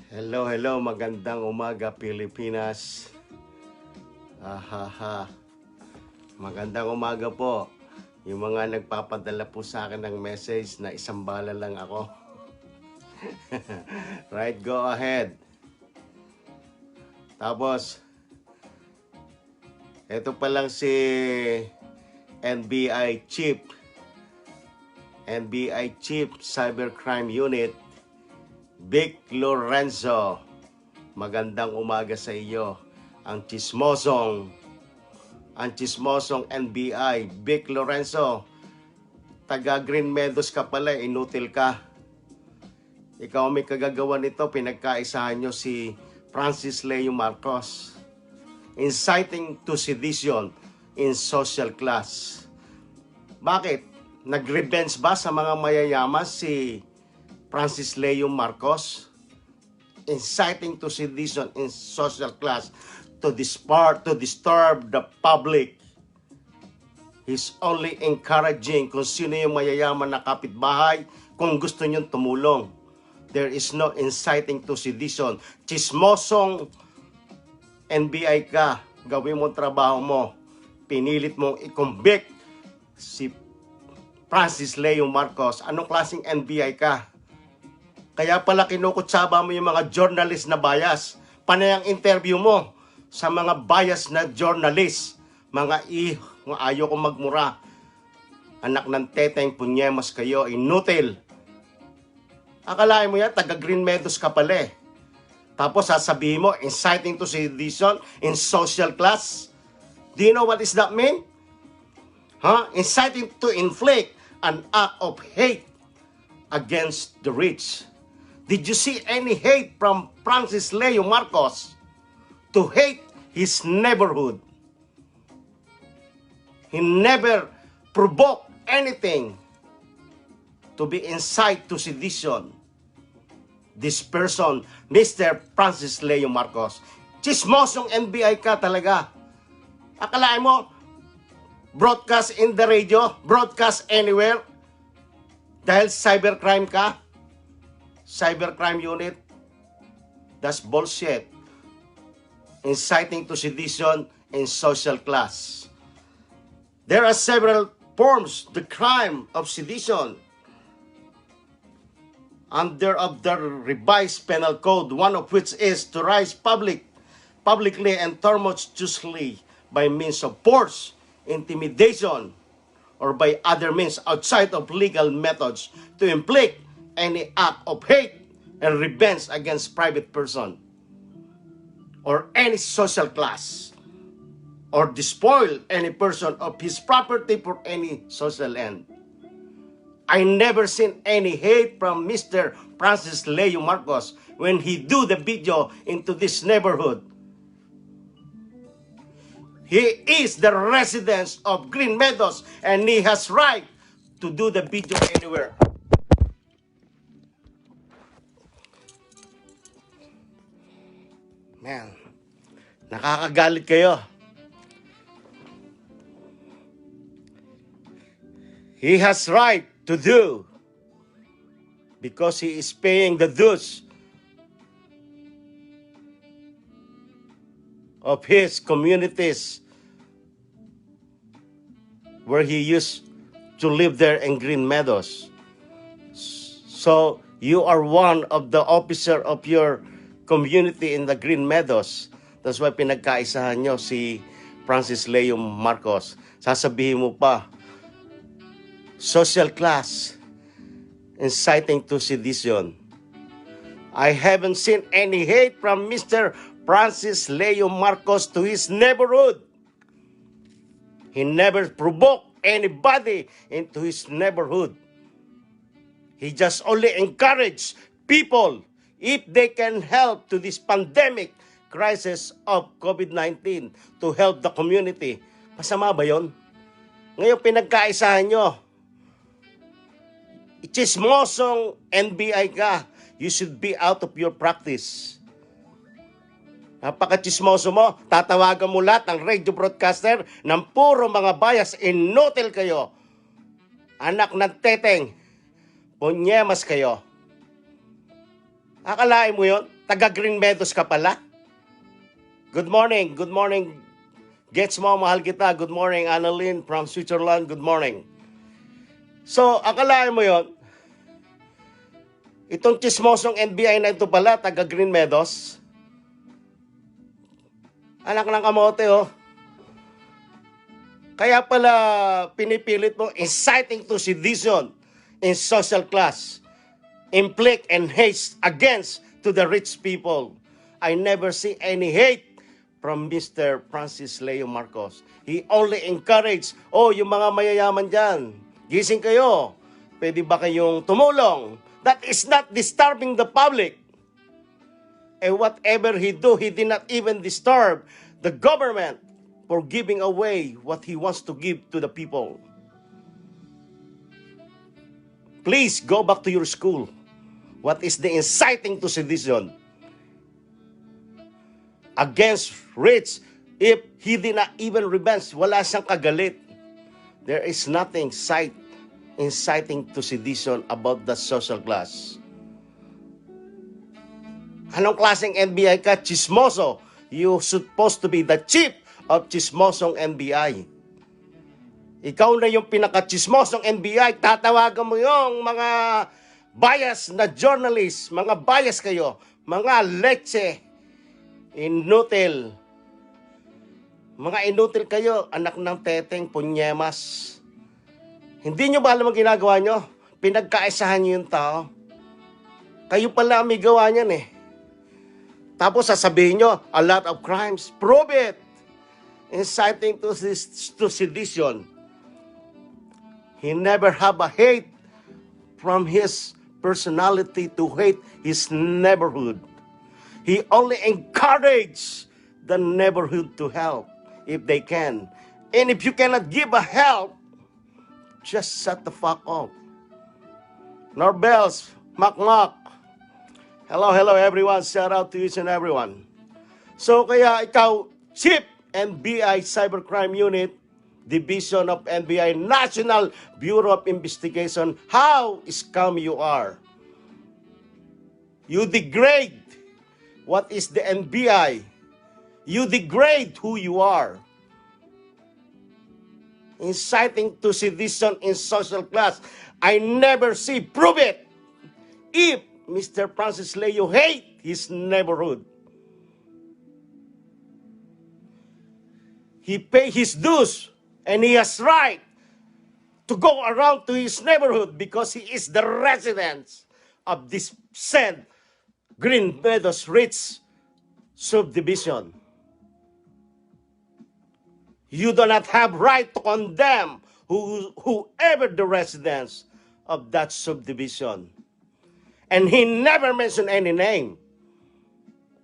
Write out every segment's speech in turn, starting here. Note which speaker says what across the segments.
Speaker 1: Hello, hello, magandang umaga Pilipinas. Ahaha, magandang umaga po. Yung mga nagpapadala po sa akin ng message na isang bala lang ako. Right, go ahead. Tapos, ito pa lang si NBI Chief Cybercrime Unit, Vic Lorenzo. Magandang umaga sa iyo. Ang chismosong NBI, Vic Lorenzo. Taga Green Meadows ka pala, inutil ka. Ikaw may kagagawa nito, pinagkaisahan nyo si Francis Leo Marcos. Inciting to sedition in social class. Bakit? Nag-revenge ba sa mga mayayaman si Francis Leo Marcos? Inciting to sedition in social class to disturb the public. He's only encouraging kung sino yung mayayaman na kapitbahay kung gusto niyong tumulong. There is no inciting to sedition. Chismosong NBI ka, gawin mo trabaho mo. Pinilit mong i-convict si Francis Leo Marcos. Anong klaseng NBI ka? Kaya pala kinukutsaba mo yung mga journalist na bias. Panay ang interview mo sa mga bias na journalist. Mga ayaw kong magmura. Anak ng teteng, punyemos kayo, inutil. Akalain mo yan, taga Green Meadows ka pala eh. Tapos sasabihin mo, inciting to sedition in social class. Do you know what does that mean? Inciting to inflict an act of hate against the rich. Did you see any hate from Francis Leo Marcos to hate his neighborhood? He never provoked anything to be incite to sedition. This person, Mr. Francis Leo Marcos, chismosong NBI ka talaga. Akalain mo, broadcast in the radio, broadcast anywhere, dahil cybercrime ka? Cybercrime Unit? That's bullshit. Inciting to sedition in social class. There are several forms the crime of sedition under of the revised penal code, one of which is to rise publicly and tumultuously by means of force, intimidation, or by other means outside of legal methods to inflict any act of hate and revenge against private person or any social class, or despoil any person of his property for any social end. I never seen any hate from Mr. Francis Leo Marcos when he do the video into this neighborhood. He is the resident of Green Meadows and he has right to do the video anywhere. Man, nakakagalit kayo. He has right to do because he is paying the dues of his communities where he used to live there in Green Meadows. So you are one of the officer of your community in the Green Meadows. That's why pinagkaisahan nyo si Francis Leo Marcos. Sasabihin mo pa, social class, inciting to sedition. I haven't seen any hate from Mr. Francis Leo Marcos to his neighborhood. He never provoked anybody into his neighborhood. He just only encouraged people if they can help to this pandemic crisis of COVID-19 to help the community. Masama ba yun? Ngayon pinagkaisahan nyo. Chismosong NBI ka. You should be out of your practice. Napaka-chismoso mo. Tatawagan mo lahat ng radio broadcaster ng puro mga bias. Inutil kayo. Anak ng teteng. Punyemas kayo. Akalain mo yon? Taga Green Meadows ka pala? Good morning, good morning. Gets mo, mahal kita. Good morning, Annalyn from Switzerland. Good morning. So, akalain mo yon, itong chismosong NBI na ito pala, taga Green Meadows. Anak ng kamote, oh. Kaya pala pinipilit mo inciting to sedition in social class, inflict and hate against to the rich people. I never see any hate from Mr. Francis Leo Marcos. He only encouraged, yung mga mayayaman dyan, gising kayo, pwede ba kayong tumulong? That is not disturbing the public. And whatever he do, he did not even disturb the government for giving away what he wants to give to the people. Please go back to your school. What is the inciting to sedition against rich? If he did not even revenge, wala siyang kagalit. There is nothing inciting to sedition about the social class. Anong klaseng NBI ka? Chismoso. You supposed to be the chief of chismosong NBI. Ikaw na yung pinaka-chismosong NBI. Tatawagan mo yung mga bias na journalist. Mga bias kayo. Mga leche. Inutil. Mga inutil kayo. Anak ng teteng, punyemas. Hindi nyo ba alam ang ginagawa nyo? Pinagkaisahan nyo yung tao. Kayo pala may gawa niyan eh. Tapos sasabihin nyo, a lot of crimes. Prove it! Inciting to sedition. He never have a hate from his personality to hate his neighborhood. He only encourage the neighborhood to help if they can. And if you cannot give a help, just shut the fuck up. Norbels, Makmak. Hello everyone. Shout out to each and everyone. So kaya ikaw, Chief NBI Cybercrime Unit, Division of NBI National Bureau of Investigation, how scum you are. You degrade what is the NBI. You degrade who you are. Inciting to sedition in social class. I never see. Prove it. If Mr. Francis Leo hate his neighborhood, he pay his dues and he has right to go around to his neighborhood because he is the resident of this said Green Meadows Rich subdivision. You do not have right to condemn whoever the residents of that subdivision. And he never mentioned any name.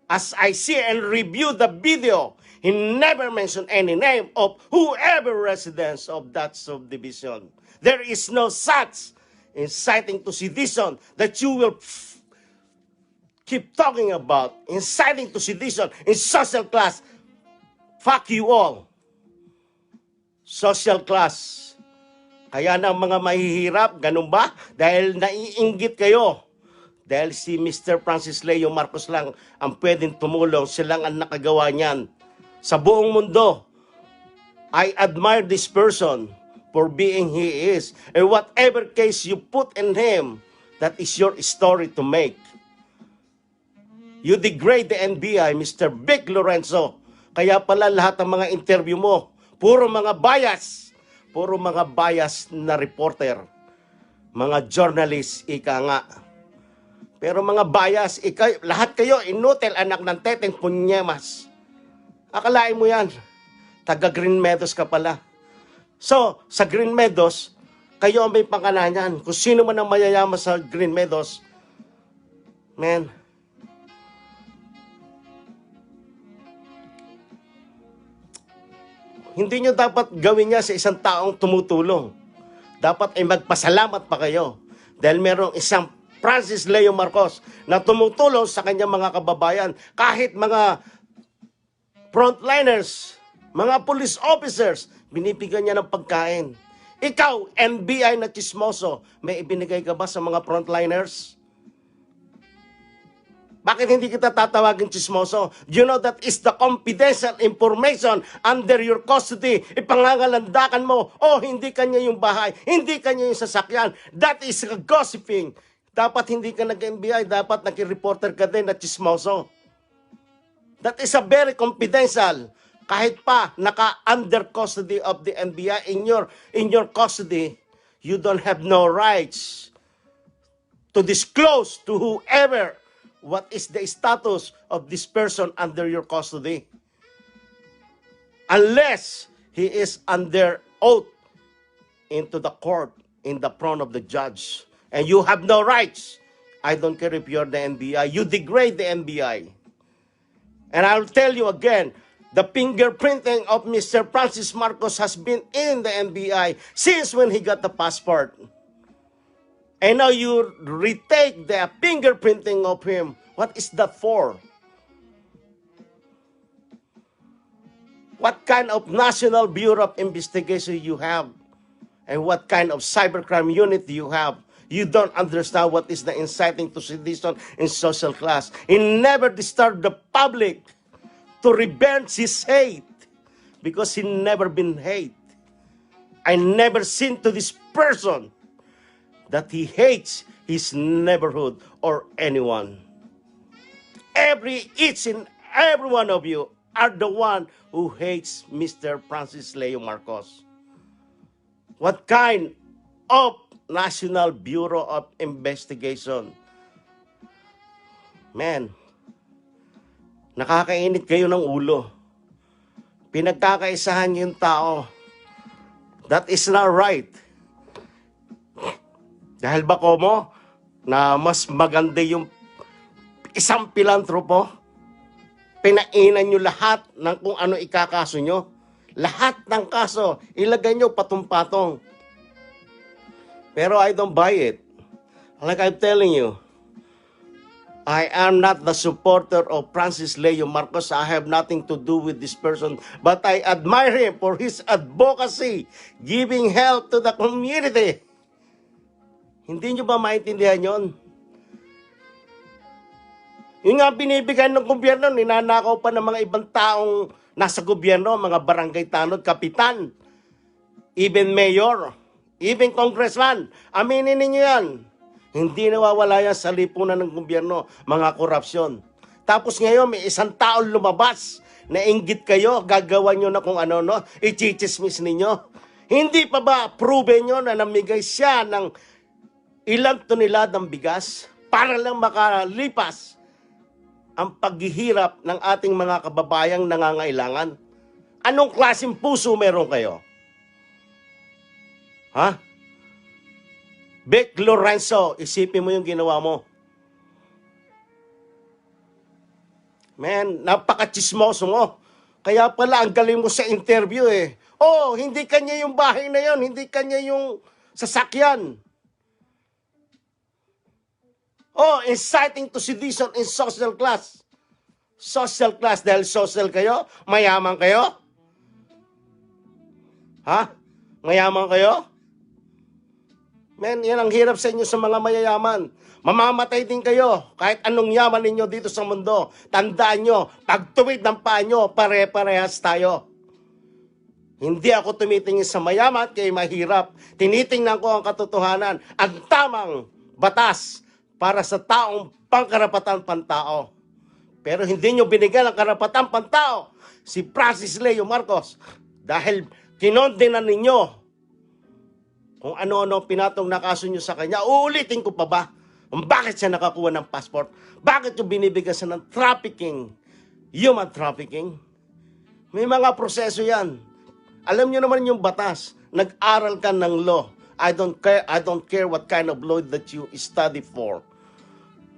Speaker 1: As I see and review the video, he never mentioned any name of whoever residents of that subdivision. There is no such inciting to sedition that you will keep talking about. Inciting to sedition in social class. Fuck you all. Social class. Kaya na mga mahihirap, ganun ba? Dahil naiinggit kayo. Dahil si Mr. Francis Leo Marcos lang ang pwedeng tumulong, silang ang nakagawa niyan. Sa buong mundo, I admire this person for being he is. And whatever case you put in him, that is your story to make. You degrade the NBI, Mr. Vic Lorenzo. Kaya pala lahat ng mga interview mo, puro mga bias. Puro mga bias na reporter. Mga journalist, ika nga. Pero mga bias, lahat kayo, inutil, anak ng teteng, punyemas. Akalain mo yan, taga Green Meadows ka pala. So, sa Green Meadows, kayo ang may panganahan. Kung sino man ang mayayaman sa Green Meadows, man, hindi nyo dapat gawin niya sa isang taong tumutulong. Dapat ay magpasalamat pa kayo. Dahil merong isang Francis Leo Marcos na tumutulong sa kanyang mga kababayan. Kahit mga frontliners, mga police officers, binibigyan niya ng pagkain. Ikaw, NBI na chismoso, may ibinigay ka ba sa mga frontliners? Bakit hindi kita tatawagin chismoso? You know that is the confidential information under your custody. Ipangangalandakan mo, oh, hindi kanya yung bahay, hindi kanya yung sasakyan. That is gossiping. Dapat hindi ka nag-NBI, dapat nag-reporter ka din na chismoso. That is a very confidential. Kahit pa naka-under custody of the NBI in your custody, you don't have no rights to disclose to whoever what is the status of this person under your custody. Unless he is under oath into the court in the front of the judge. And you have no rights. I don't care if you're the NBI. You degrade the NBI. And I'll tell you again, the fingerprinting of Mr. Francis Marcos has been in the NBI since when he got the passport. And now you retake the fingerprinting of him. What is that for? What kind of National Bureau of Investigation you have? And what kind of cybercrime unit do you have? You don't understand what is the inciting to sedition in social class. He never disturbed the public to revenge his hate because he never been hate. I never seen to this person that he hates his neighborhood or anyone. Each and every one of you are the one who hates Mr. Francis Leo Marcos. What kind of National Bureau of Investigation? Man, nakakainit kayo ng ulo. Pinagkakaisahan yung tao. That is not right. Dahil ba ko mo na mas maganda yung isang pilantropo, pinainan nyo lahat ng kung ano ikakaso nyo. Lahat ng kaso, ilagay nyo patong-patong. Pero I don't buy it. Like I'm telling you, I am not the supporter of Francis Leo Marcos. I have nothing to do with this person. But I admire him for his advocacy, giving help to the community. Hindi nyo ba maintindihan yon? Yung nga binibigay ng gobyerno, ninanakaw pa ng mga ibang taong nasa gobyerno, mga barangay tanod, kapitan, even mayor, even congressman. Aminin ninyo yan. Hindi nawawala yan sa lipunan ng gobyerno, mga korupsyon. Tapos ngayon, may isang taong lumabas, nainggit kayo, gagawa nyo na kung ano, no? Ichichismis ninyo. Hindi pa ba proven nyo na namigay siya ng ilang toneladang bigas para lang makalipas ang paghihirap ng ating mga kababayang nangangailangan? Anong klaseng puso meron kayo? Ha? Vic Lorenzo, isipin mo yung ginawa mo. Man, napaka-chismoso mo. Kaya pala, ang galing mo sa interview eh. Oh, hindi kanya yung bahay na yon, hindi kanya yung sasakyan. Oh, inciting to sedition in social class. Social class, dahil social kayo? Mayaman kayo? Ha? Mayaman kayo? Men, yan ang hirap sa inyo sa mga mayayaman. Mamamatay din kayo kahit anong yaman ninyo dito sa mundo. Tandaan nyo, pagtuwid ng paa nyo, pare-parehas tayo. Hindi ako tumitingin sa mayaman kay mahirap. Tinitingnan ko ang katotohanan, ang tamang batas para sa taong pangkarapatan pantao. Pero hindi nyo binigyan ang karapatan pantao si Francis Leo Marcos dahil kinondenan ninyo kung ano-ano pinatong na kaso nyo sa kanya. Uulitin ko pa ba kung bakit siya nakakuha ng passport? Bakit nyo binibigyan siya ng trafficking, human trafficking? May mga proseso yan. Alam nyo naman yung batas. Nag-aral ka ng law. I don't care what kind of law that you study for.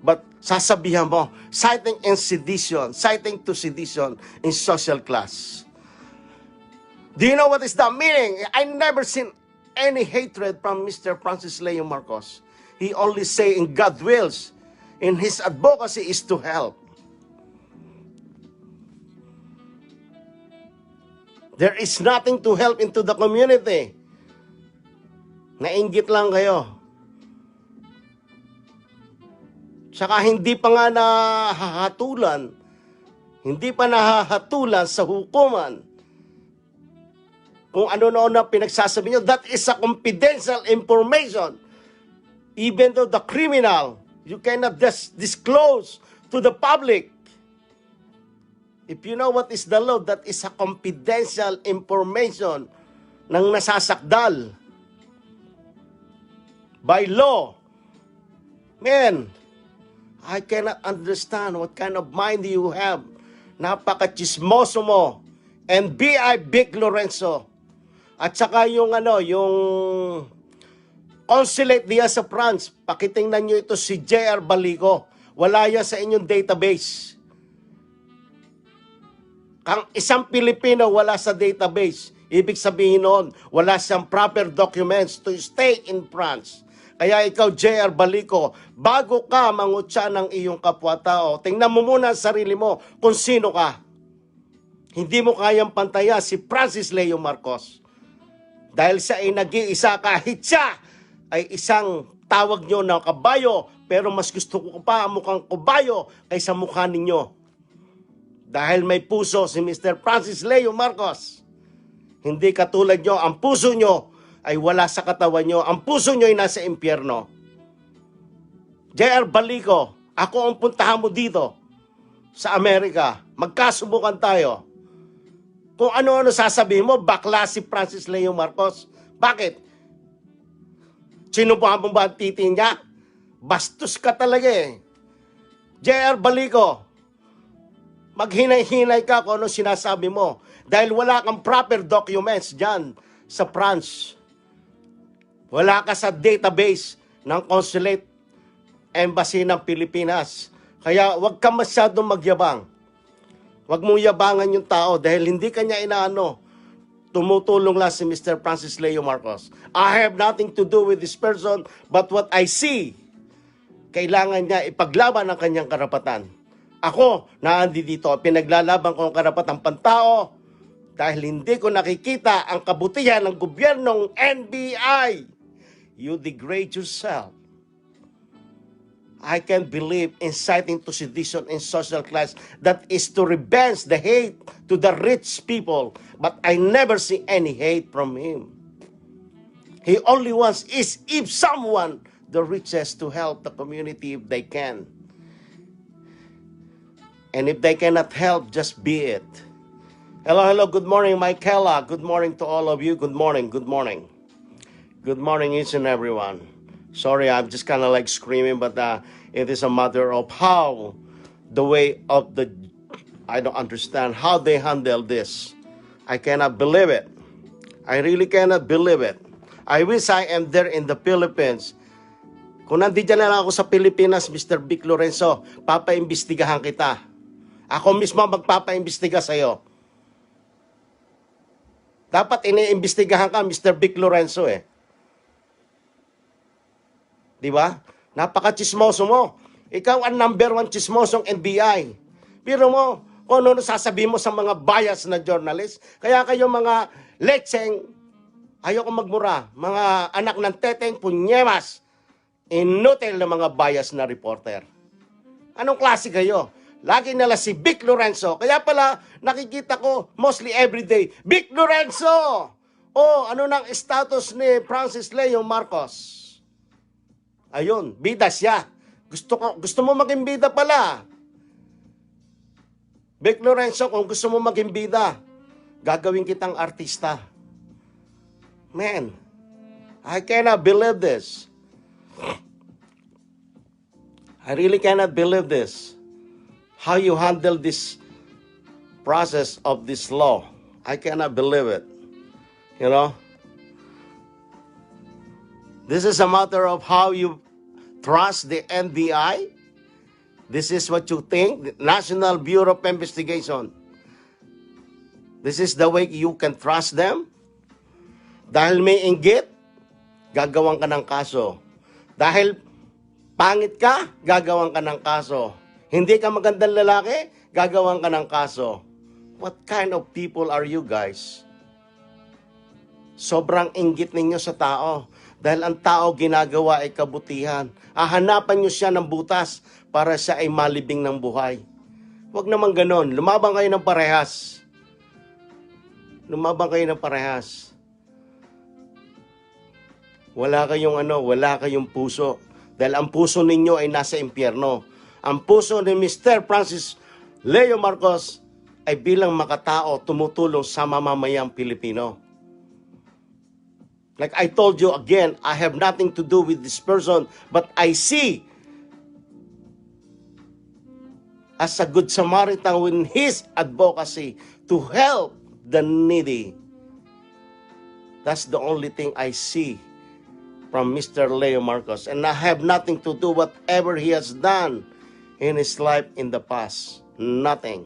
Speaker 1: But sasabihan mo, citing to sedition in social class. Do you know what is the meaning? I never seen any hatred from Mr. Francis Leo Marcos. He only say in God wills, in his advocacy is to help. There is nothing to help into the community. Nainggit lang kayo. Saka hindi pa nga nahahatulan, hindi pa nahahatulan sa hukuman kung ano na pinagsasabi nyo. That is a confidential information. Even though the criminal, you cannot disclose to the public. If you know what is the law, that is a confidential information ng nasasakdal by law. Man, I cannot understand what kind of mind you have. Napaka-chismoso mo. And B.I. Vic Lorenzo. At saka yung consulate diya sa France, pakitingnan nyo ito si J.R. Balico. Wala yan sa inyong database. Kang isang Pilipino wala sa database, ibig sabihin noon, wala siyang proper documents to stay in France. Kaya ikaw, J.R. Balico, bago ka mangutya ng iyong kapwa-tao, tingnan mo muna ang sarili mo kung sino ka. Hindi mo kayang pantaya si Francis Leo Marcos. Dahil siya ay nag-iisa, kahit siya ay isang tawag nyo na kabayo, pero mas gusto ko pa mukhang kabayo kaysa mukha ninyo. Dahil may puso si Mr. Francis Leo Marcos. Hindi katulad nyo, ang puso nyo ay wala sa katawan nyo. Ang puso nyo ay nasa impyerno. J.R. Balico, ako ang puntahan mo dito sa Amerika. Magkasubukan tayo. Kung ano-ano sasabihin mo, bakla si Francis Leo Marcos. Bakit? Sinubuhan mo ba ang titi niya? Bastos ka talaga eh. J.R. Balico, maghinay-hinay ka kung ano sinasabi mo. Dahil wala kang proper documents dyan sa France. Wala ka sa database ng Consulate Embassy ng Pilipinas. Kaya huwag ka masyadong magyabang. Huwag mong yabangan yung tao dahil hindi kanya inaano. Tumutulong lang si Mr. Francis Leo Marcos. I have nothing to do with this person but what I see. Kailangan niya ipaglaban ang kanyang karapatan. Ako, naandi dito, pinaglalaban ko ang karapatang pantao dahil hindi ko nakikita ang kabutihan ng gobyernong NBI. You degrade yourself. I can't believe inciting to sedition in social class. That is to revenge the hate to the rich people. But I never see any hate from him. He only wants is if someone, the richest, to help the community if they can. And if they cannot help, just be it. Hello, good morning, Michaela. Good morning to all of you. Good morning. Good morning, each and everyone. Sorry, I'm just kind of like screaming, but it is a matter of how the way of the, I don't understand how they handle this. I cannot believe it. I really cannot believe it. I wish I am there in the Philippines. Kung nandito na lang ako sa Pilipinas, Mr. Vic Lorenzo, papaimbestigahan kita. Ako mismo magpapaimbestiga sa'yo. Dapat iniimbestigahan ka, Mr. Vic Lorenzo eh. Di ba? Napaka-chismoso mo. Ikaw ang number 1 chismosong NBI. Pero mo, kung ano sasabihin mo sa mga bias na journalist, kaya kayo mga lecheng, ayoko magmura, mga anak ng teteng punyemas, inutil na mga bias na reporter. Anong klase kayo? Lagi nila si Vic Lorenzo. Kaya pala, nakikita ko mostly everyday, Vic Lorenzo! Oh, ano nang status ni Francis Leo Marcos? Ayun, bida siya. Gusto mo maging bida pala. Vic Lorenzo, kung gusto mo maging bida, gagawin kitang artista. Man, I cannot believe this. I really cannot believe this. How you handle this process of this law. I cannot believe it. You know? This is a matter of how you trust the NBI. This is what you think, the National Bureau of Investigation. This is the way you can trust them. Dahil may inggit, gagawan ka ng kaso. Dahil pangit ka, gagawan ka ng kaso. Hindi ka magandang lalaki, gagawan ka ng kaso. What kind of people are you guys? Sobrang inggit ninyo sa tao. Dahil ang tao ginagawa ay kabutihan. Hahanapan nyo siya ng butas para siya ay malibing ng buhay. Huwag naman ganon. Lumabang kayo ng parehas. Lumabang kayo ng parehas. Wala kayong puso. Dahil ang puso ninyo ay nasa impyerno. Ang puso ni Mr. Francis Leo Marcos ay bilang makatao tumutulong sa mamamayang Pilipino. Like I told you again, I have nothing to do with this person, but I see as a good Samaritan with his advocacy to help the needy. That's the only thing I see from Mr. Leo Marcos. And I have nothing to do whatever he has done in his life in the past. Nothing.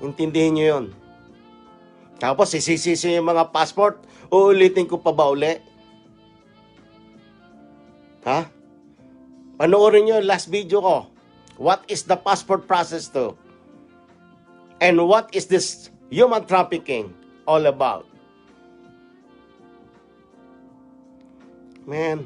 Speaker 1: Intindihin nyo yun. Tapos isisisi yung mga passport, uulitin ko pa ba uli? Ha? Panoorin nyo yung last video ko. What is the passport process to? And what is this human trafficking all about? Man,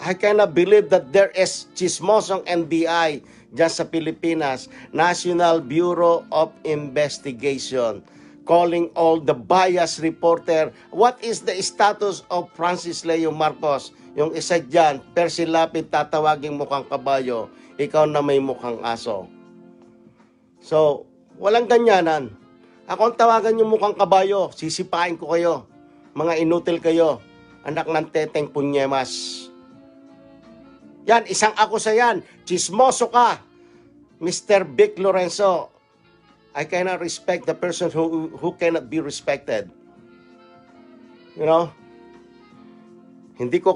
Speaker 1: I cannot believe that there is chismosong NBI dyan sa Pilipinas, National Bureau of Investigation, calling all the bias reporter. What is the status of Francis Leo Marcos? Yung isa dyan, Percy Lapid, tatawaging mukhang kabayo, ikaw na may mukhang aso. So, walang ganyanan. Ako ang tawagan yung mukhang kabayo, sisipain ko kayo. Mga inutil kayo. Anak ng teteng punyemas. Yan, isang ako sa yan. Chismoso ka. Mr. Vic Lorenzo. I cannot respect the person who cannot be respected. You know? Hindi ko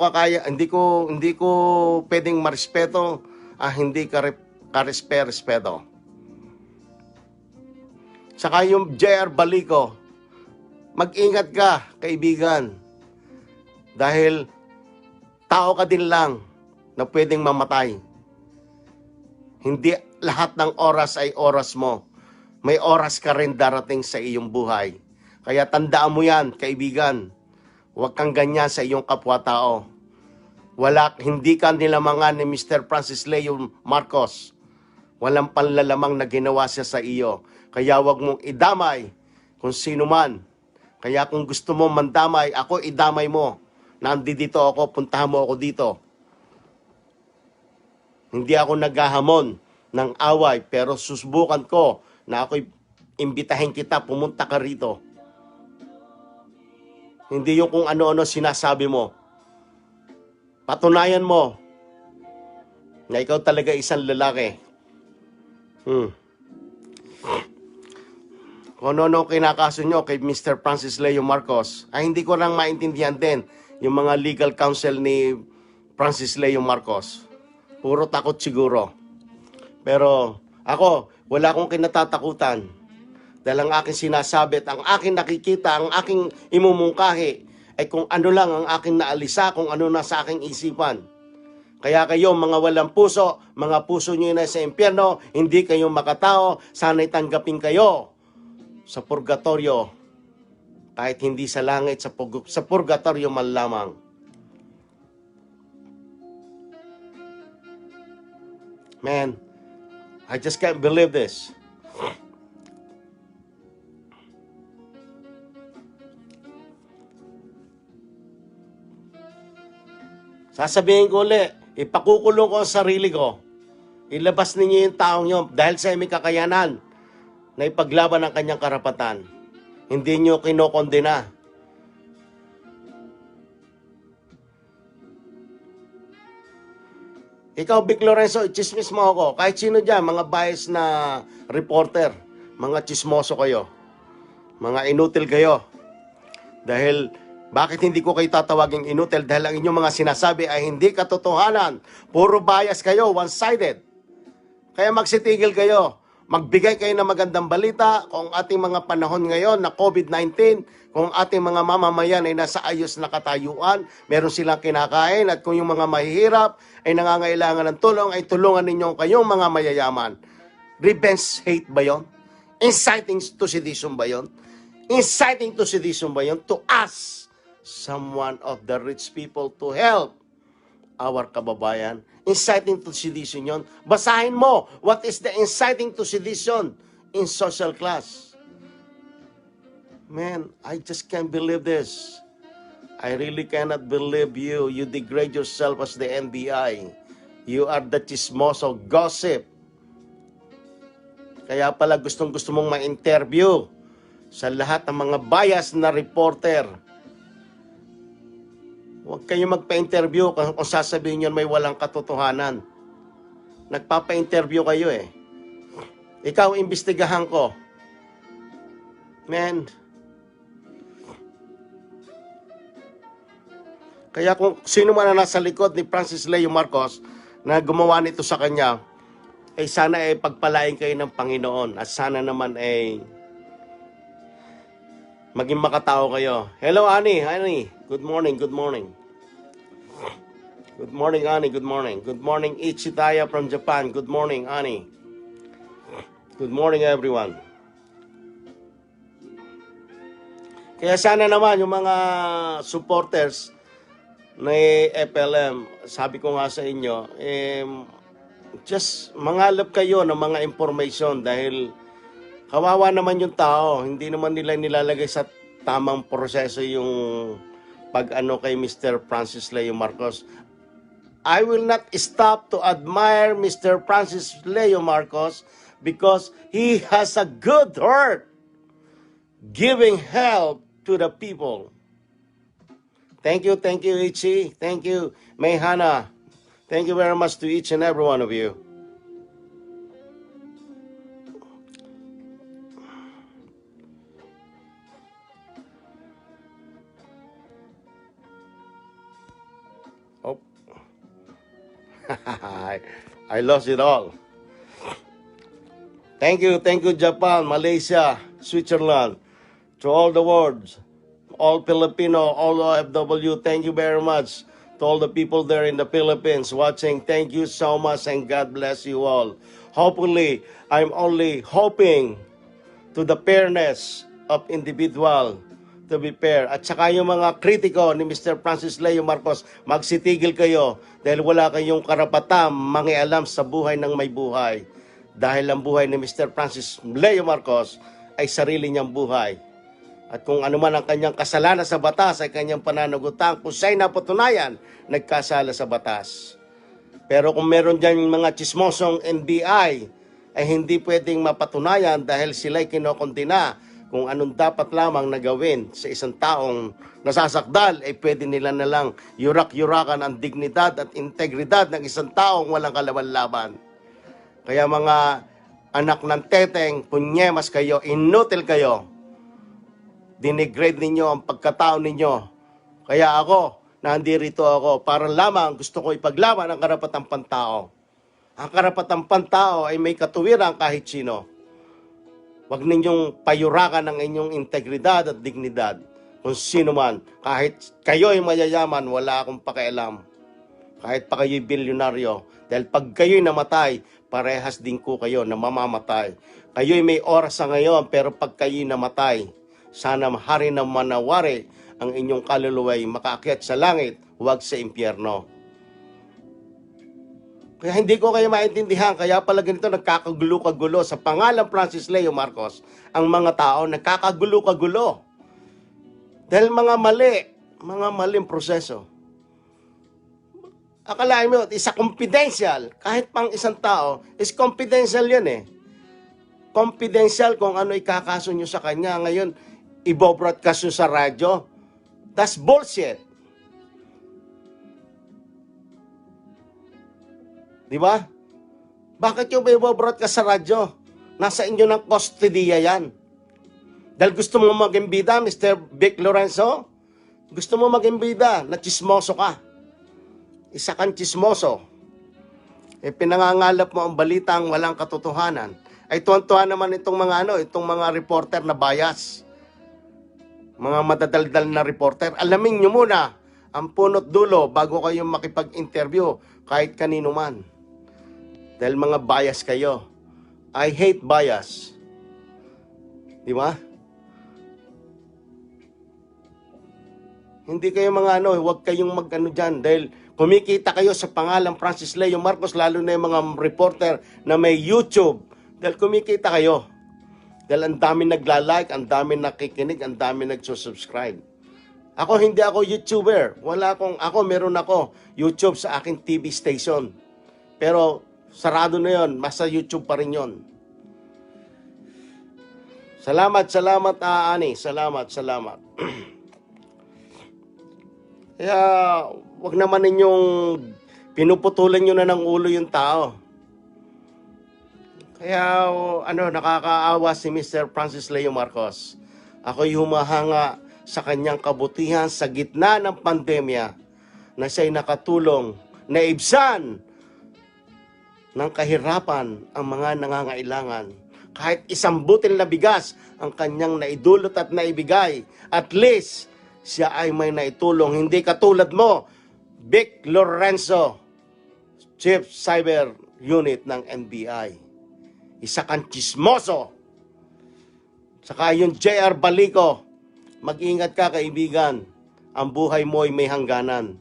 Speaker 1: pwedeng marespeto hindi ka-respeto. Saka yung J.R. Balico, mag-ingat ka, kaibigan. Dahil tao ka din lang na pwedeng mamatay. Hindi lahat ng oras ay oras mo. May oras ka rin darating sa iyong buhay. Kaya tandaan mo yan, kaibigan. Huwag kang ganyan sa iyong kapwa-tao. Hindi ka nilamangan ni Mr. Francis Leo Marcos. Walang panlalamang na ginawa siya sa iyo. Kaya huwag mong idamay kung sino man. Kaya kung gusto mo mandamay, ako idamay mo. Nandito ako, puntahan mo ako dito. Hindi ako naghahamon ng away, pero susubukan ko na ako'y imbitahin kita, pumunta ka rito. Hindi yung kung ano-ano sinasabi mo. Patunayan mo na ikaw talaga isang lalaki. Kung ano-ano kinakaso nyo kay Mr. Francis Leo Marcos, ay hindi ko lang maintindihan din yung mga legal counsel ni Francis Leo Marcos. Puro takot siguro. Pero ako, wala akong kinatatakutan. Dahil ang aking sinasabi at ang aking nakikita, ang aking imumungkahi, ay kung ano lang ang aking naalisa, kung ano na sa aking isipan. Kaya kayo, mga walang puso, mga puso nyo na sa impyerno, hindi kayo makatao, sana'y tanggapin kayo sa purgatorio. Kahit hindi sa langit, sa purgatorio man lamang. Man, I just can't believe this. Sasabihin ko ulit, ipakukulong ko ang sarili ko. Ilabas ninyo yung taong yun dahil sa may kakayanan na ipaglaban ang kanyang karapatan. Hindi nyo kinokondena. Ikaw, Vic Lorenzo, chismis mo ako. Kahit sino dyan, mga bias na reporter, mga chismoso kayo. Mga inutil kayo. Dahil, bakit hindi ko kayo tatawaging inutil? Dahil ang inyong mga sinasabi ay hindi katotohanan. Puro bias kayo, one-sided. Kaya magsitigil kayo. Magbigay kayo ng magandang balita kung ating mga panahon ngayon na COVID-19, kung ating mga mamamayan ay nasa ayos na katayuan, meron silang kinakain, at kung yung mga mahihirap ay nangangailangan ng tulong, ay tulungan ninyo kayong mga mayayaman. Revenge hate ba yon? Inciting to sedition ba yon? Inciting to sedition ba yon? To us, someone of the rich people to help our kababayan. Inciting to sedition yun. Basahin mo, what is the inciting to sedition in social class? Man, I just can't believe this. I really cannot believe you. You degrade yourself as the NBI. You are the chismoso gossip. Kaya pala gustong-gusto mong ma-interview sa lahat ng mga bias na reporter. Huwag kayo magpa-interview kung sasabihin nyo may walang katotohanan. Nagpapa-interview kayo eh. Ikaw, imbestigahan ko. Man. Kaya kung sino man na nasa likod ni Francis Leo Marcos na gumawa nito sa kanya, sana pagpalain kayo ng Panginoon at sana naman maging makatao kayo. Hello, Annie. Annie, good morning, good morning. Good morning, Annie, good morning. Good morning, Ichitaya from Japan. Good morning, Annie. Good morning, everyone. Kaya sana naman yung mga supporters na FLM, sabi ko nga sa inyo, just mangalap kayo ng mga information dahil kawawa naman yung tao. Hindi naman nila nilalagay sa tamang proseso yung pag-ano kay Mr. Francis Leo Marcos. I will not stop to admire Mr. Francis Leo Marcos because he has a good heart giving help to the people. Thank you, Ichi. Thank you, Mayhana. Thank you very much to each and every one of you. Oh. I lost it all. Thank you, Japan, Malaysia, Switzerland, to all the world, all Filipino, all OFW, thank you very much. To all the people there in the Philippines watching, thank you so much and God bless you all. Hopefully, I'm only hoping to the fairness of individual to be fair. At saka yung mga kritiko ni Mr. Francis Leo Marcos, magsitigil kayo dahil wala kayong karapatang mangialam sa buhay ng may buhay. Dahil ang buhay ni Mr. Francis Leo Marcos ay sarili niyang buhay. At kung ano man ang kanyang kasalanan sa batas ay kanyang pananagutan, kung siya'y napatunayan, nagkasala sa batas. Pero kung meron dyan mga chismosong NBI, ay hindi pwedeng mapatunayan dahil sila'y kinokondena kung anong dapat lamang na gawin sa isang taong nasasakdal, ay pwede nila na lang yurak-yurakan ang dignidad at integridad ng isang taong walang kalaban-laban. Kaya mga anak ng teteng, punyemas kayo, inutil kayo, dinigrade ninyo ang pagkatao ninyo. Kaya ako, nandirito ako para lamang gusto ko ipaglaban ang karapatang pantao. Ang karapatang pantao ay may katuwiran kahit sino. Huwag ninyong payurakan ang inyong integridad at dignidad. Kung sino man, kahit kayo'y mayayaman, wala akong pakialam. Kahit pa kayo'y bilyonaryo. Dahil pag kayo'y namatay, parehas din ko kayo na mamamatay. Kayo'y may oras sa ngayon, pero pag kayo'y namatay, sana hari na manawari ang inyong kaluluway makaakyat sa langit, huwag sa impyerno. Kaya hindi ko kayo maintindihan, kaya pala ganito nagkakagulo-kagulo sa pangalan Francis Leo Marcos. Ang mga tao nagkakagulo-kagulo. Dahil mga maling proseso. Akalain mo, isa confidential, kahit pang isang tao, is confidential yan eh. Confidential kung ano ikakaso nyo sa kanya. Ngayon, i-broadcast nyo sa radyo. That's bullshit. Di ba? Bakit yung i-broadcast sa radyo? Nasa inyo ng custodiya yan. Dahil gusto mo maging bida, Mr. Vic Lorenzo? Gusto mo maging bida, na chismoso ka. Isa kang chismoso. Pinangangalap mo ang balitang walang katotohanan. Ay tuwan-tuwa naman itong mga reporter na bias. Mga madadaldal na reporter. Alamin nyo muna ang punot dulo bago kayo makipag-interview kahit kanino man. Dahil mga bias kayo. I hate bias. Di ba? Hindi kayo mga ano, huwag kayong mag-ano dyan dahil kumikita kayo sa pangalan Francis Leo Marcos, lalo na yung mga reporter na may YouTube. Dahil kumikita kayo. Dahil ang dami nagla-like, ang dami nakikinig, ang dami nagsusubscribe. Ako hindi ako YouTuber. Meron ako YouTube sa aking TV station. Pero sarado na yon, masa YouTube pa rin yon. Salamat, Ani. Salamat. Kaya, wag naman ninyong pinuputulan nyo na ng ulo yung tao. Kaya, nakakaawa si Mr. Francis Leo Marcos. Ako'y humahanga sa kanyang kabutihan sa gitna ng pandemya na siya'y nakatulong, naibsan ng kahirapan ang mga nangangailangan. Kahit isang butil na bigas ang kanyang naidulot at naibigay, at least, siya ay may naitulong. Hindi katulad mo, Vic Lorenzo, Chief Cyber Unit ng NBI. Isa kang chismoso. Saka yung JR Balico, mag-ingat ka kaibigan. Ang buhay mo ay may hangganan.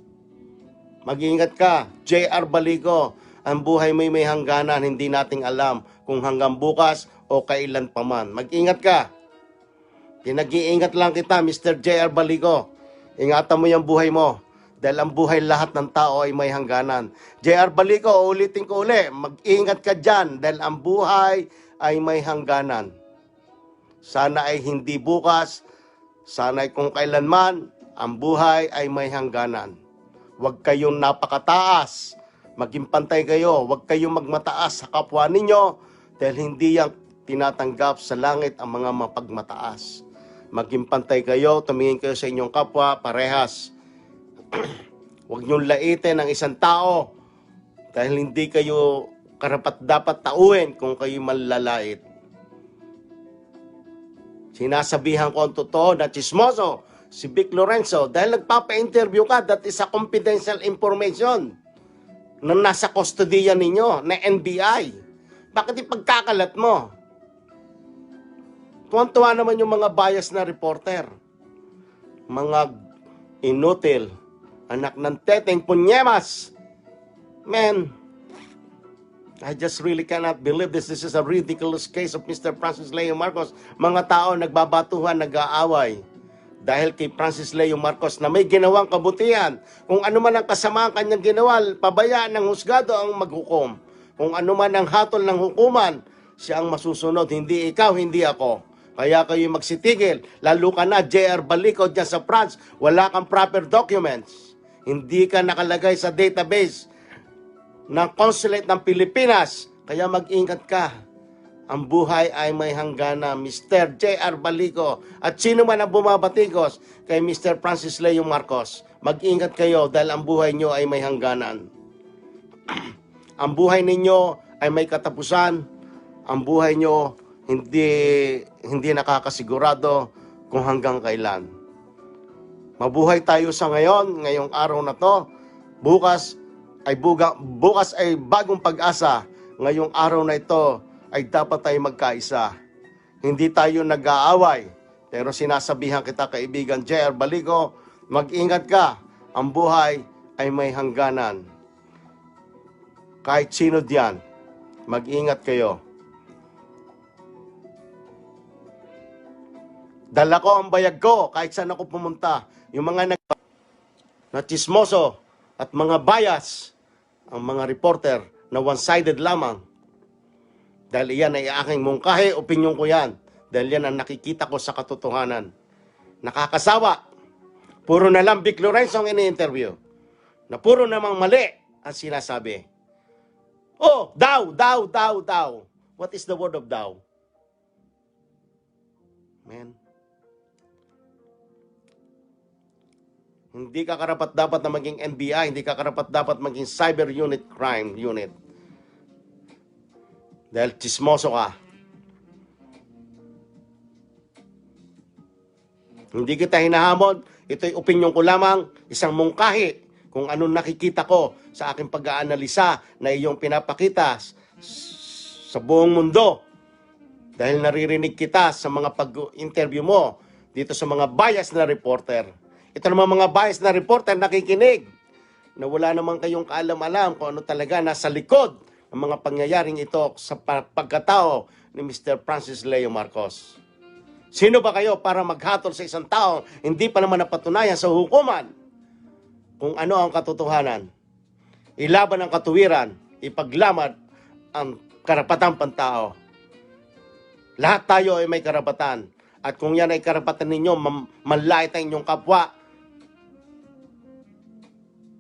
Speaker 1: Mag-ingat ka, JR Balico. Ang buhay mo ay may hangganan. Hindi nating alam kung hanggang bukas o kailan pa man. Mag-ingat ka. Pinag-iingat lang kita, Mr. JR Balico. Ingatan mo yung buhay mo. Dahil ang buhay lahat ng tao ay may hangganan. JR Balico, ulitin ko uli, mag-ingat ka dyan. Dahil ang buhay ay may hangganan. Sana ay hindi bukas. Sana ay kung kailanman, ang buhay ay may hangganan. Huwag kayong napakataas. Maging pantay kayo. Huwag kayong magmataas sa kapwa ninyo. Dahil hindi yan tinatanggap sa langit ang mga mapagmataas. Maging pantay kayo, tumingin kayo sa inyong kapwa, parehas. Huwag niyong laitin ang isang tao dahil hindi kayo karapat-dapat tauhin kung kayo malalait. Sinasabihan ko ang totoo na chismoso, si Vic Lorenzo, dahil nagpapa-interview ka, that is a confidential information na nasa kustodiya ninyo, na NBI. Bakit ipagkakalat mo? Tuwan-tuwa naman yung mga bias na reporter. Mga inutil, anak ng teteng punyemas. Man, I just really cannot believe this. This is a ridiculous case of Mr. Francis Leo Marcos. Mga tao nagbabatuhan, nag-aaway. Dahil kay Francis Leo Marcos na may ginawang kabutihan. Kung ano man ang kasama ang kanyang ginawa, pabayaan ng husgado ang maghukom. Kung ano man ang hatol ng hukuman, siya ang masusunod. Hindi ikaw, hindi ako. Kaya kayo magsitigil. Lalo ka na, JR Balico dyan sa France, wala kang proper documents. Hindi ka nakalagay sa database ng consulate ng Pilipinas. Kaya mag-ingat ka. Ang buhay ay may hangganan, Mr. JR Balico. At sino man ang bumabatikos kay Mr. Francis Leo Marcos, mag-ingat kayo dahil ang buhay nyo ay may hangganan. Ang buhay ninyo ay may katapusan. Ang buhay nyo hindi nakakasigurado kung hanggang kailan. Mabuhay tayo sa ngayong araw na to. Bukas ay bagong pag-asa. Ngayong araw na ito ay dapat tayo magkaisa. Hindi tayo nag-aaway. Pero sinasabihan kita, kaibigan JR Balico, mag-ingat ka. Ang buhay ay may hangganan. Kahit sino diyan, mag-ingat kayo. Dala ko ang bayag ko kahit saan ako pumunta. Yung mga na chismoso at mga bias, ang mga reporter na one-sided lamang. Dahil iyan ay aking mungkahi, opinyon ko yan. Dahil yan ang nakikita ko sa katotohanan. Nakakasawa. Puro na lang Vic Lorenzo ang ini-interview. Na puro namang mali ang sinasabi. Oh, daw. What is the word of daw? Man. Hindi ka karapat-dapat na maging NBI, hindi ka karapat-dapat maging Cyber Unit, Crime Unit. Dahil chismoso ka. Hindi kita hinahamon, ito'y opinyon ko lamang, isang mungkahi kung anong nakikita ko sa aking pag-aanalisa na iyong pinapakita sa buong mundo. Dahil naririnig kita sa mga pag-interview mo dito sa mga bias na reporter. Ito naman mga bias na reporter nakikinig na wala naman kayong kaalam-alam kung ano talaga nasa likod ng mga pangyayaring ito sa pagkatao ni Mr. Francis Leo Marcos. Sino ba kayo para maghatol sa isang tao hindi pa naman napatunayan sa hukuman kung ano ang katotohanan? Ilaban ang katuwiran, ipaglamad ang karapatang pantao. Lahat tayo ay may karapatan. At kung yan ay karapatan ninyo, manlait ang inyong kapwa,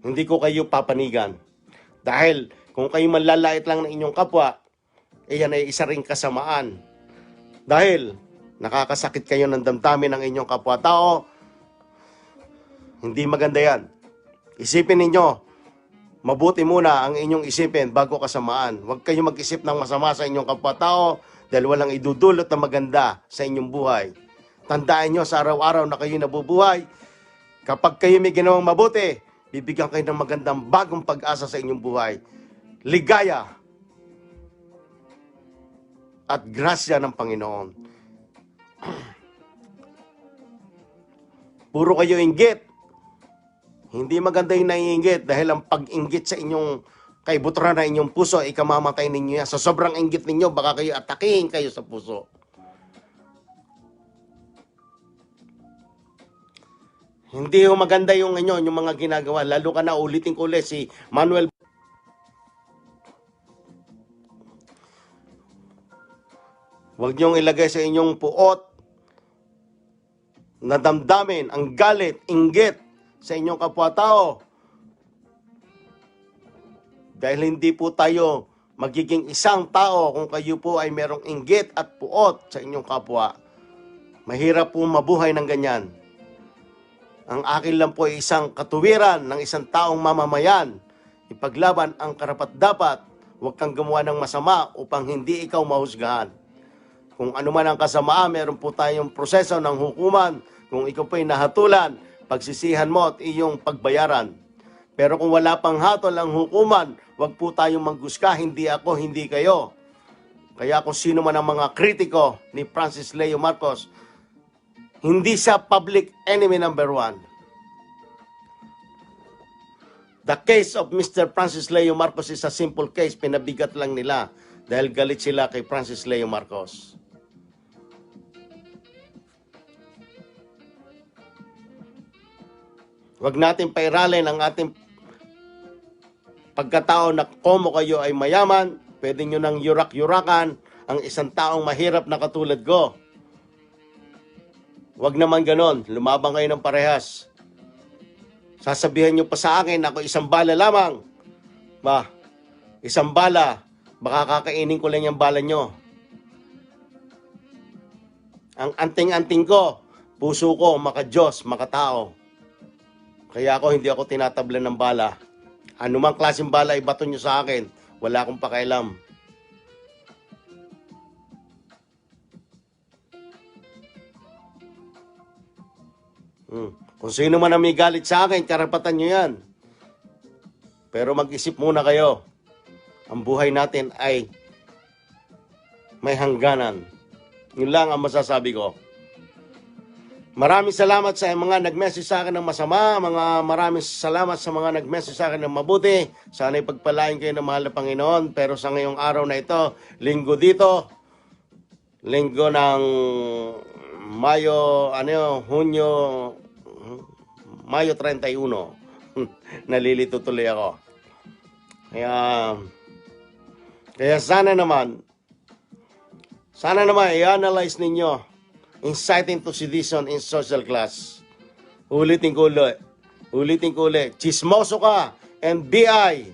Speaker 1: hindi ko kayo papanigan. Dahil kung kayo manlalait lang ng inyong kapwa, yan ay isa ring kasamaan. Dahil nakakasakit kayo ng damdamin ng inyong kapwa-tao, hindi maganda yan. Isipin ninyo, mabuti muna ang inyong isipin bago kasamaan. Huwag kayo mag-isip ng masama sa inyong kapwa-tao dahil walang idudulot na maganda sa inyong buhay. Tandaan nyo sa araw-araw na kayo nabubuhay, kapag kayo may ginawang mabuti, bibigyan kayo ng magandang bagong pag-asa sa inyong buhay. Ligaya at grasya ng Panginoon. Puro kayo inggit. Hindi maganda yung naiinggit dahil ang pag-inggit sa inyong kaibuturan na inyong puso, ikamamatay ninyo yan. Sa sobrang inggit ninyo, baka kayo atakihin kayo sa puso. Hindi ho maganda yung mga ginagawa. Lalo ka na ulitin ko ulit si Manuel. Huwag niyong ilagay sa inyong puot na damdamin ang galit, inggit sa inyong kapwa-tao. Dahil hindi po tayo magiging isang tao kung kayo po ay merong inggit at puot sa inyong kapwa. Mahirap po mabuhay ng ganyan. Ang akin lang po ay isang katuwiran ng isang taong mamamayan. Ipaglaban ang karapat-dapat. Huwag kang gumawa ng masama upang hindi ikaw mahusgahan. Kung ano man ang kasamaan, meron po tayong proseso ng hukuman. Kung ikaw po'y nahatulan, pagsisihan mo at iyong pagbayaran. Pero kung wala pang hatol ang hukuman, huwag po tayong manggusga, hindi ako, hindi kayo. Kaya kung sino man ang mga kritiko ni Francis Leo Marcos, hindi siya public enemy number 1. The case of Mr. Francis Leo Marcos is a simple case, pinabigat lang nila dahil galit sila kay Francis Leo Marcos. Huwag natin pairalin ang ating pagkatao na komo kayo ay mayaman, pwede nyo nang yurak-yurakan ang isang taong mahirap na katulad ko. Huwag naman ganon, lumabang kayo ng parehas. Sasabihan nyo pa sa akin, ako isang bala lamang. Isang bala, baka kakainin ko lang yung bala nyo. Ang anting-anting ko, puso ko, maka-Diyos, maka-tao. Kaya hindi ako tinatablan ng bala. Anumang klaseng bala ibato nyo sa akin, wala akong pakialam. Kung sino man ang may galit sa akin, karapatan nyo yan. Pero mag-isip muna kayo. Ang buhay natin ay may hangganan. Yun lang ang masasabi ko. Maraming salamat sa mga nag-message sa akin ng masama. Maraming salamat sa mga nag-message sa akin ng mabuti. Sana'y pagpalain kayo ng mahal na Panginoon. Pero sa ngayong araw na ito, linggo dito, linggo ng Mayo 31. Nalilito tuloy ako. Kaya sana naman i-analyze ninyo inciting to sedition in social class. Ulitin ko ulit. Chismoso ka. NBI.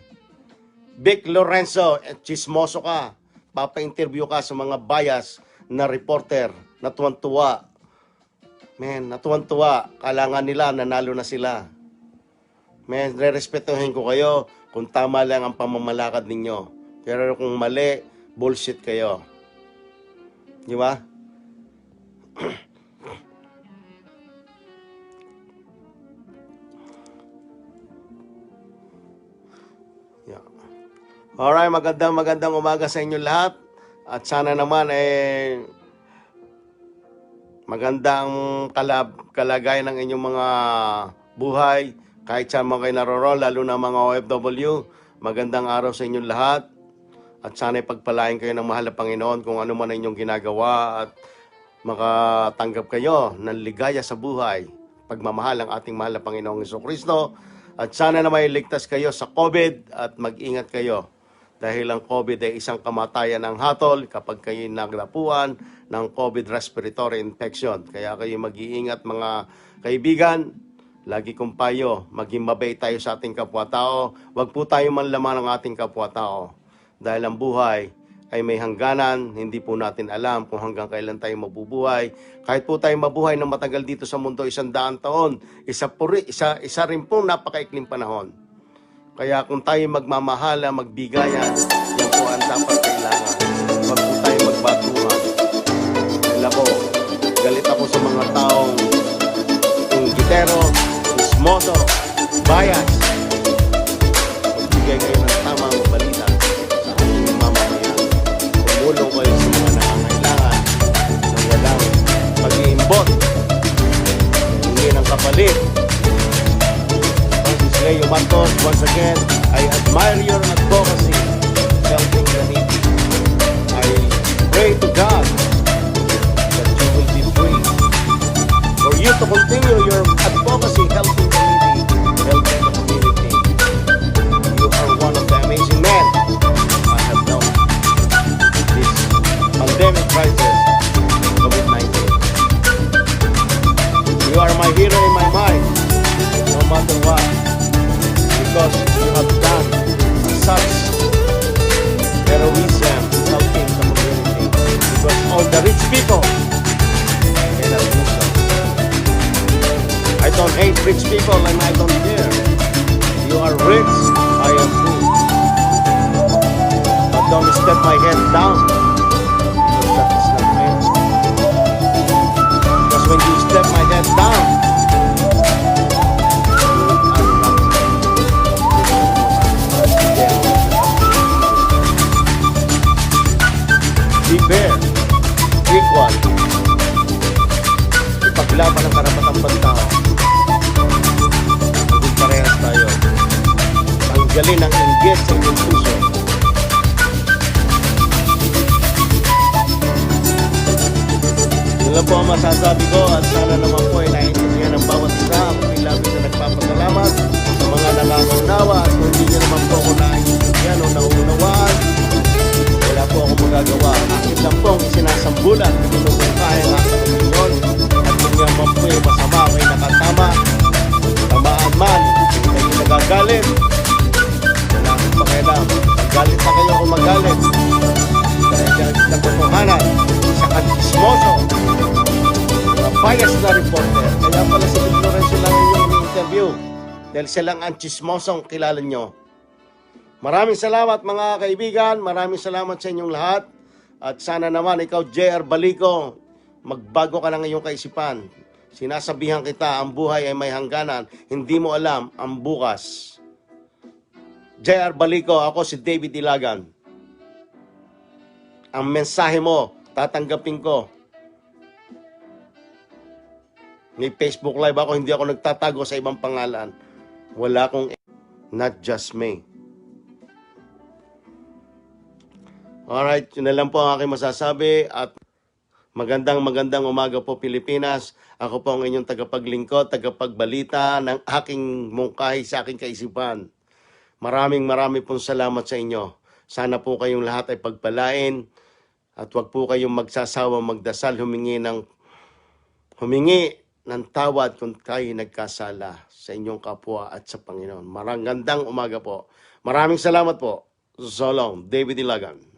Speaker 1: Vic Lorenzo. Chismoso ka. Papa-interview ka sa mga bias na reporter na tuwan-tuwa. Natuwan-tuwa. Kailangan nila, nanalo na sila. Re-respetuhin ko kayo kung tama lang ang pamamalakad ninyo. Pero kung mali, bullshit kayo. Di ba? Yeah. Alright, magandang umaga sa inyo lahat. At sana naman magandang kalagayan ng inyong mga buhay, kahit saan mo kayo naroon, lalo na mga OFW. Magandang araw sa inyong lahat. At sana'y pagpalain kayo ng mahal na Panginoon kung ano man ang inyong ginagawa at makatanggap kayo ng ligaya sa buhay. Pagmamahal ng ating mahal na Panginoong Jesucristo. At sana na may ligtas kayo sa COVID at mag-ingat kayo. Dahil ang COVID ay isang kamatayan ng hatol kapag kayo naglapuan ng COVID respiratory infection. Kaya kayo mag-iingat mga kaibigan. Lagi kong payo, maging mabait tayo sa ating kapwa-tao. Huwag po tayo manlaman ng ating kapwa-tao. Dahil ang buhay ay may hangganan, hindi po natin alam kung hanggang kailan tayo mabubuhay. Kahit po tayo mabuhay ng matagal dito sa mundo, 100 taon, isa rin pong napakaikling panahon. Kaya kung tayo magmamahala, magbigayan, yan po ang dapat kailangan. Huwag po tayo magbatuhan. Dahil ako, galit ako sa mga taong inggitero, ismoso, bias. Magbigay kayo ng tamang balita sa ating mamamayan. Tumulong kayo sa mga nangangailangan ng walang pag-iimbot. Hindi ng kapalit. Leo Marcos, once again, I admire your advocacy, helping the needy. I pray to God that you will be free. For you to continue your advocacy, helping the needy, helping the community. You are one of the amazing men I have known. This pandemic crisis, COVID-19. You are my hero in my mind, no matter what. Because you have done such heroism helping the community. Because all the rich people cannot do so. I don't hate rich people and I don't care. You are rich, I am poor. But don't step my head down. Because that is not fair. Because when you step my head down, be fair, equal, ipaglaban ang karapatang pantao. Maging parehas tayo. Tanggalin ang inggit sa inyong puso. Yun lang po ang masasabi ko at sana naman po ay naiintindihan ng bawat isa. Ako ay labis na nagpapasalamat sa mga nakakaunawa at kung hindi nyo naman po ako naiintindihan o nauunawaan, wala po ako magagawa. Akin lang pong sinasambulan. Pinunungkay ang aking opinion. At kung yan man po yung masama o ay nakatama, tamaan man, kung kayo nagagalit, wala akong pakialam. Magalit na kayo kung magalit. Dahil dyan ang katotohanan sa katismoso, mga bias na reporter. Kaya pala si Vic Lorenzo lang yung interview. Dahil silang ang chismosong kilala nyo. Maraming salamat mga kaibigan, maraming salamat sa inyong lahat. At sana naman ikaw, J.R. Balico, magbago ka ng iyong kaisipan. Sinasabihan kita, ang buhay ay may hangganan. Hindi mo alam ang bukas. J.R. Balico, ako si David Ilagan. Ang mensahe mo, tatanggapin ko. May Facebook Live ako, hindi ako nagtatago sa ibang pangalan. Wala akong not just me. Alright, yun na lang po ang aking masasabi at magandang umaga po Pilipinas. Ako po ang inyong tagapaglingkod, tagapagbalita ng aking mungkahi sa aking kaisipan. Maraming pong salamat sa inyo. Sana po kayong lahat ay pagpalain at wag po kayong magsasawa magdasal, humingi ng tawad kung kayo nagkasala sa inyong kapwa at sa Panginoon. Magandang umaga po. Maraming salamat po. So long, David Ilagan.